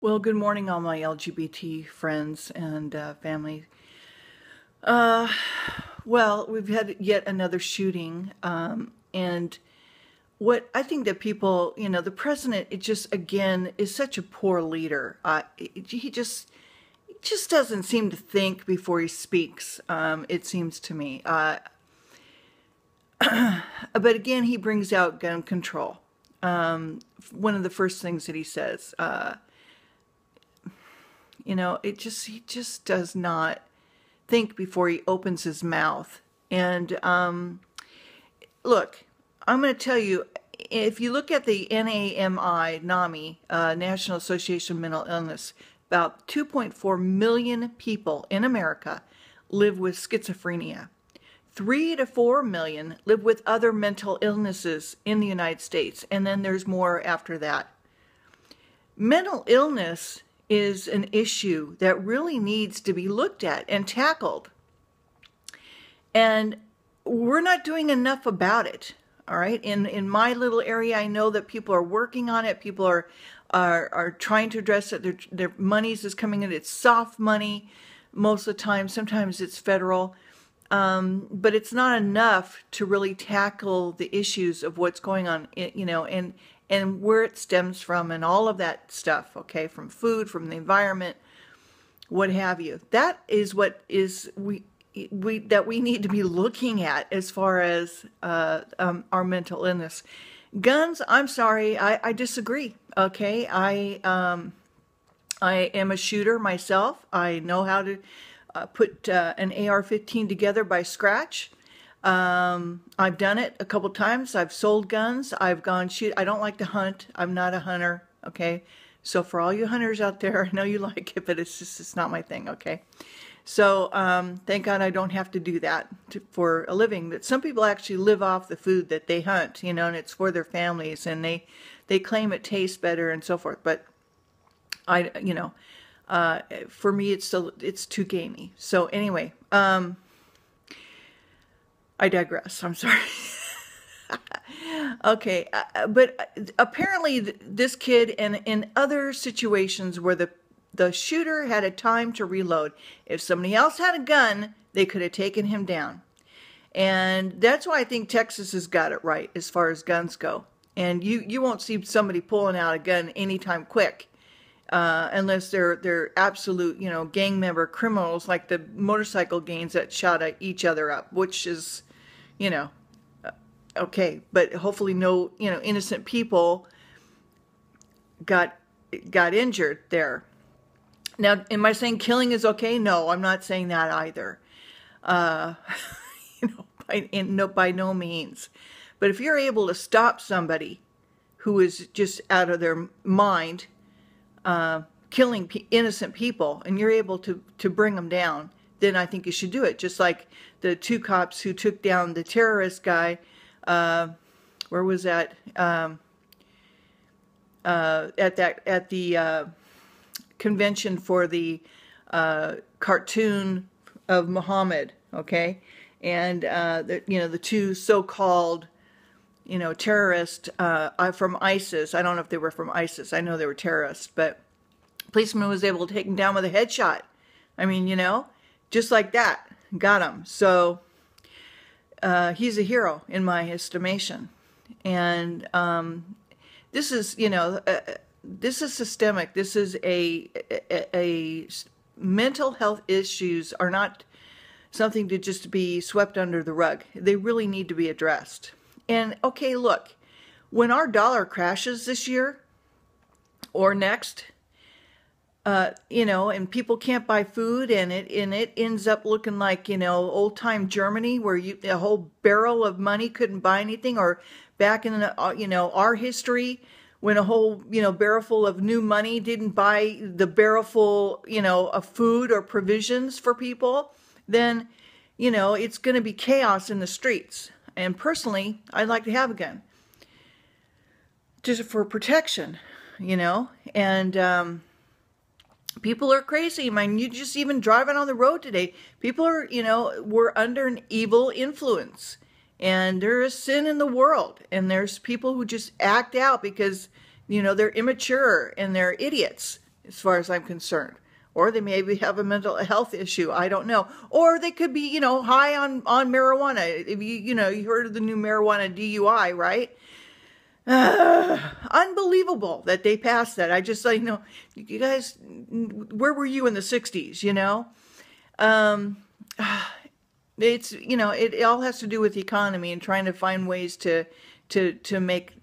Well, good morning, all my LGBT friends and family. Uh, well, we've had yet another shooting, and what I think that people, the president, it just again is such a poor leader. He just doesn't seem to think before he speaks. It seems to me. But again, he brings out gun control. One of the first things that he says. He just does not think before he opens his mouth. And look, I'm going to tell you, if you look at the NAMI, National Association of Mental Illness, about 2.4 million people in America live with schizophrenia. 3 to 4 million live with other mental illnesses in the United States, and then there's more after that. Mental illness is an issue that really needs to be looked at and tackled. And we're not doing enough about it. All right. In my little area, I know that people are working on it. People are trying to address it. Their monies is coming in. It's soft money most of the time. Sometimes it's federal. But it's not enough to really tackle the issues of what's going on, and where it stems from and all of that stuff, okay, from food, from the environment, what have you. That is what we need to be looking at as far as our mental illness. Guns, I'm sorry, I disagree, okay? I am a shooter myself. I know how to put an AR-15 together by scratch. I've done it a couple times. I've sold guns. I've gone shoot. I don't like to hunt. I'm not a hunter. Okay. So for all you hunters out there, I know you like it, but it's not my thing. Okay. So, thank God I don't have to do that for a living. But some people actually live off the food that they hunt, and it's for their families, and they claim it tastes better and so forth. But for me, it's too gamey. So anyway, I digress. I'm sorry. Okay, but apparently this kid, and in other situations where the shooter had a time to reload, if somebody else had a gun, they could have taken him down. And that's why I think Texas has got it right as far as guns go. And you won't see somebody pulling out a gun anytime quick. Unless they're absolute, gang member criminals, like the motorcycle gangs that shot at each other up, which is, okay. But hopefully no, innocent people got injured there. Now, am I saying killing is okay? No, I'm not saying that either. By no means. But if you're able to stop somebody who is just out of their mind, killing innocent people, and you're able to bring them down, then I think you should do it. Just like the 2 cops who took down the terrorist guy, where was that? At the convention for the cartoon of Muhammad, okay? And the 2 so-called terrorists from ISIS. I don't know if they were from ISIS. I know they were terrorists, but policeman was able to take him down with a headshot. I mean, just like that, got him. So he's a hero in my estimation. And this is, this is systemic. This is a mental health issues are not something to just be swept under the rug. They really need to be addressed. And okay, look, when our dollar crashes this year or next, and people can't buy food, and it ends up looking like, old time Germany, where a whole barrel of money couldn't buy anything, or back in our history, when a whole barrel full of new money didn't buy the barrel full of food or provisions for people, then it's going to be chaos in the streets. And personally, I'd like to have a gun just for protection, and people are crazy. I mean, you just even driving on the road today, people are, we're under an evil influence, and there is sin in the world, and there's people who just act out because, they're immature and they're idiots. as far as I'm concerned. Or they maybe have a mental health issue. I don't know. Or they could be, high on marijuana. If you heard of the new marijuana DUI, right? Unbelievable that they passed that. I just you guys, where were you in the 60s, It's, it all has to do with the economy and trying to find ways to make,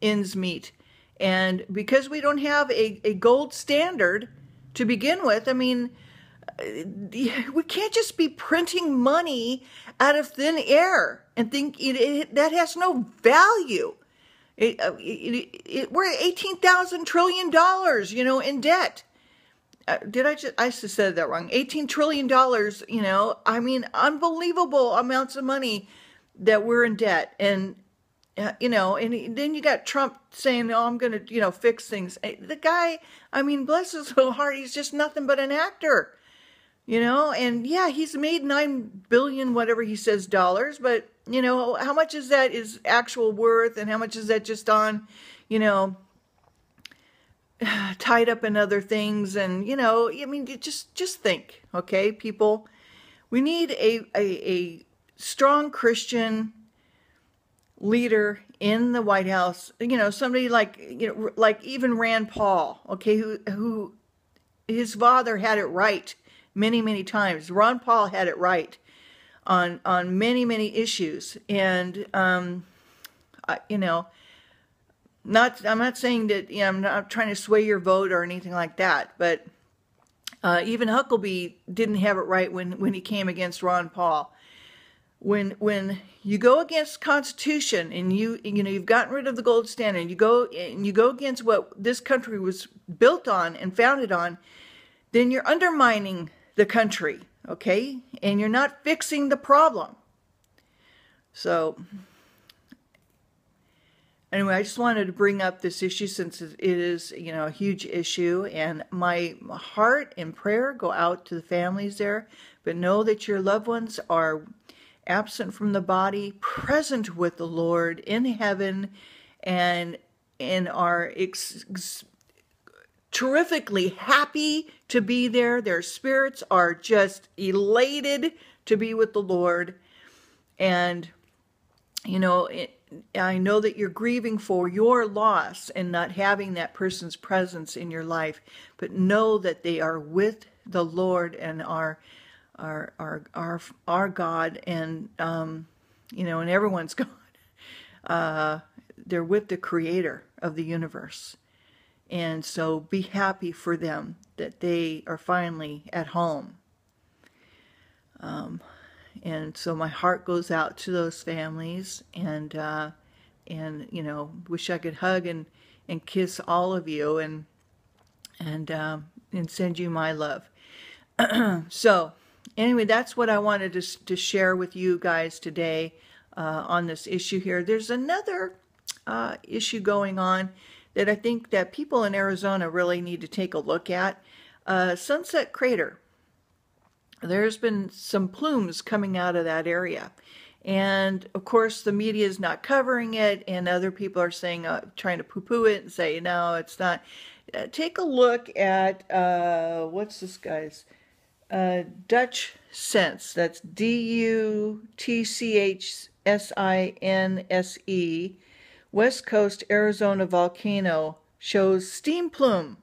ends meet. And because we don't have a gold standard to begin with, I mean, we can't just be printing money out of thin air and think that has no value. We're $18,000 trillion, in debt. I just said that wrong. $18 trillion, I mean, unbelievable amounts of money that we're in debt. And, and then you got Trump saying, oh, I'm going to, fix things. The guy, I mean, bless his little heart, he's just nothing but an actor, and yeah, he's made $9 billion, whatever he says, dollars, but, how much is that is actual worth and how much is that just on, tied up in other things? And, I mean, just think, okay, people, we need a strong Christian leader in the White House, somebody like, like even Rand Paul, okay, who his father had it right many, many times. Ron Paul had it right on many, many issues. And, I'm not saying that, I'm not trying to sway your vote or anything like that, but even Huckabee didn't have it right when he came against Ron Paul. When you go against Constitution and you've gotten rid of the gold standard, and you go against what this country was built on and founded on, then you're undermining the country, okay? And you're not fixing the problem. So anyway, I just wanted to bring up this issue since it is, a huge issue, and my heart and prayer go out to the families there, but know that your loved ones are absent from the body, present with the Lord in heaven, and are terrifically happy to be there. Their spirits are just elated to be with the Lord. And, I know that you're grieving for your loss and not having that person's presence in your life, but know that they are with the Lord and our God, and and everyone's God. They're with the Creator of the universe, and so be happy for them that they are finally at home. And so my heart goes out to those families, and wish I could hug and kiss all of you and send you my love. So anyway, that's what I wanted to share with you guys today on this issue here. There's another issue going on that I think that people in Arizona really need to take a look at. Sunset Crater. There's been some plumes coming out of that area. And of course, the media is not covering it, and other people are saying, trying to poo-poo it and say, no, it's not. Take a look at, what's this guy's? Dutch Sense. That's DUTCHSINSE. West Coast Arizona volcano shows steam plume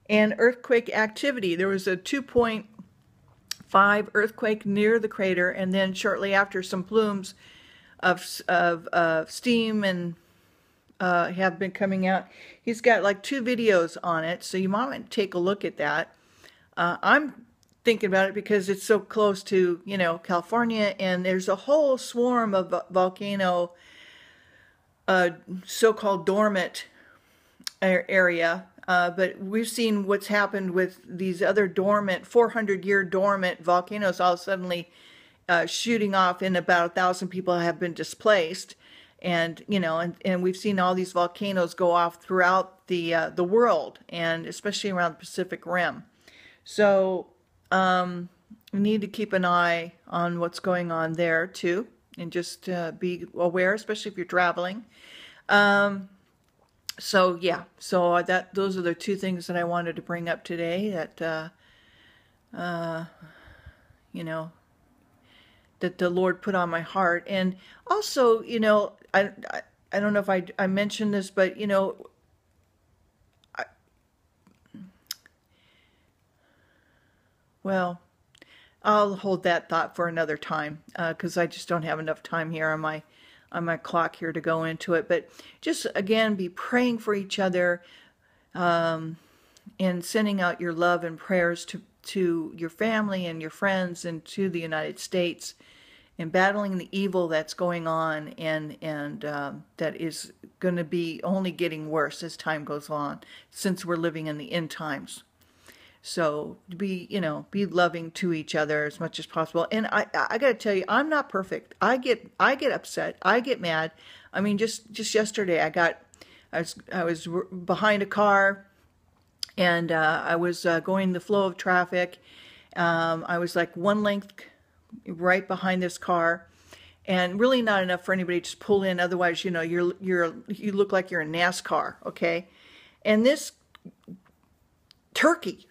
and earthquake activity. There was a 2.5 earthquake near the crater, and then shortly after, some plumes of steam and have been coming out. He's got like 2 videos on it, so you might want to take a look at that. I'm thinking about it because it's so close to, California, and there's a whole swarm of volcano, so-called dormant area. But we've seen what's happened with these other dormant, 400-year dormant volcanoes all suddenly shooting off, and about 1,000 people have been displaced. And, and we've seen all these volcanoes go off throughout the world, and especially around the Pacific Rim. So we need to keep an eye on what's going on there too, and just be aware, especially if you're traveling. So yeah, so those are the two things that I wanted to bring up today that you know, that the Lord put on my heart. And also, I don't know if I mentioned this, but well, I'll hold that thought for another time because I just don't have enough time here on my clock here to go into it. But just again, be praying for each other, and sending out your love and prayers to your family and your friends and to the United States, and battling the evil that's going on, and that is going to be only getting worse as time goes on, since we're living in the end times. So be loving to each other as much as possible. And I got to tell you, I'm not perfect. I get upset. I get mad. I mean, just yesterday, I was behind a car, and I was going the flow of traffic. I was like one length right behind this car, and really not enough for anybody to just pull in. Otherwise, you look like you're in NASCAR, okay? And this turkey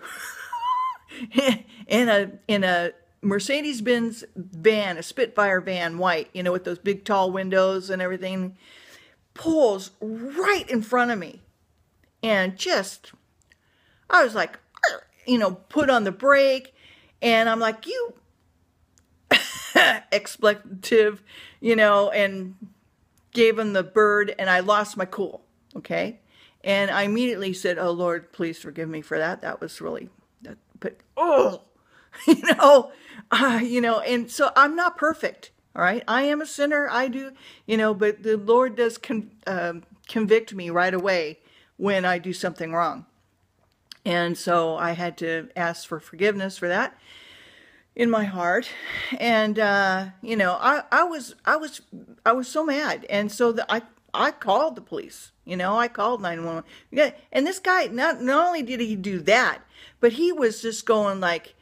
in a Mercedes-Benz van, a Spitfire van, white, with those big tall windows and everything, pulls right in front of me, and I was like, put on the brake, and I'm like, you expletive, and gave him the bird, and I lost my cool, okay? And I immediately said, oh, Lord, please forgive me for that. That was really, but, oh, and so I'm not perfect, all right? I am a sinner, I do, but the Lord does convict me right away when I do something wrong. And so I had to ask for forgiveness for that in my heart. And, I was so mad. And so I called the police. I called 911. Yeah, and this guy, not only did he do that, but he was just going like,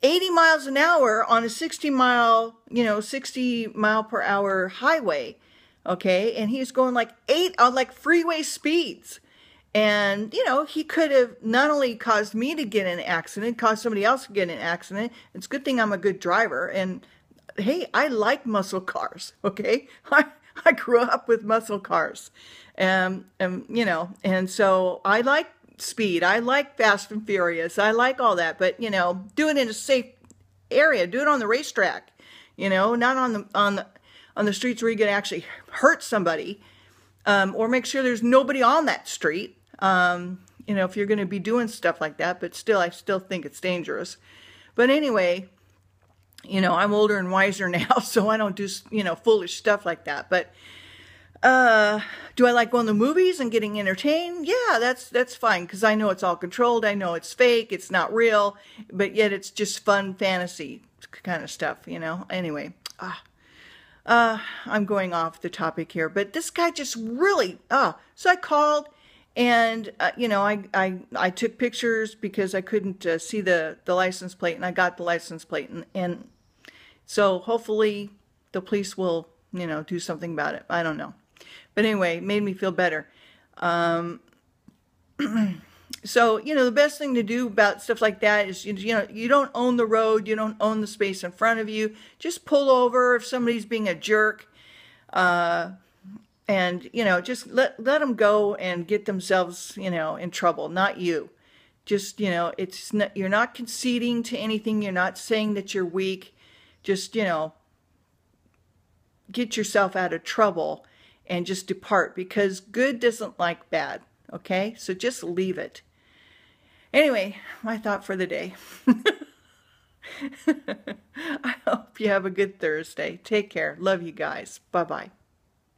80 miles an hour on a 60 mile per hour highway. Okay. And he was going like 8 on like freeway speeds. And, he could have not only caused me to get in an accident, caused somebody else to get in an accident. It's a good thing I'm a good driver. And hey, I like muscle cars. Okay. I grew up with muscle cars, and so I like speed. I like Fast and Furious. I like all that, but do it in a safe area. Do it on the racetrack. Not on the streets where you can actually hurt somebody, or make sure there's nobody on that street. If you're going to be doing stuff like that, but still, I still think it's dangerous. But anyway. I'm older and wiser now, so I don't do, foolish stuff like that. But do I like going to the movies and getting entertained? Yeah, that's fine, because I know it's all controlled. I know it's fake. It's not real, but yet it's just fun fantasy kind of stuff, Anyway, I'm going off the topic here, but this guy just really, so I called. And, I took pictures because I couldn't see the license plate, and I got the license plate. And so hopefully the police will, do something about it. I don't know. But anyway, it made me feel better. So, the best thing to do about stuff like that is, you don't own the road. You don't own the space in front of you. Just pull over if somebody's being a jerk. And, just let them go and get themselves, in trouble, not you. Just, it's not, you're not conceding to anything. You're not saying that you're weak. Just, get yourself out of trouble and just depart, because good doesn't like bad. Okay? So just leave it. Anyway, my thought for the day. I hope you have a good Thursday. Take care. Love you guys. Bye-bye.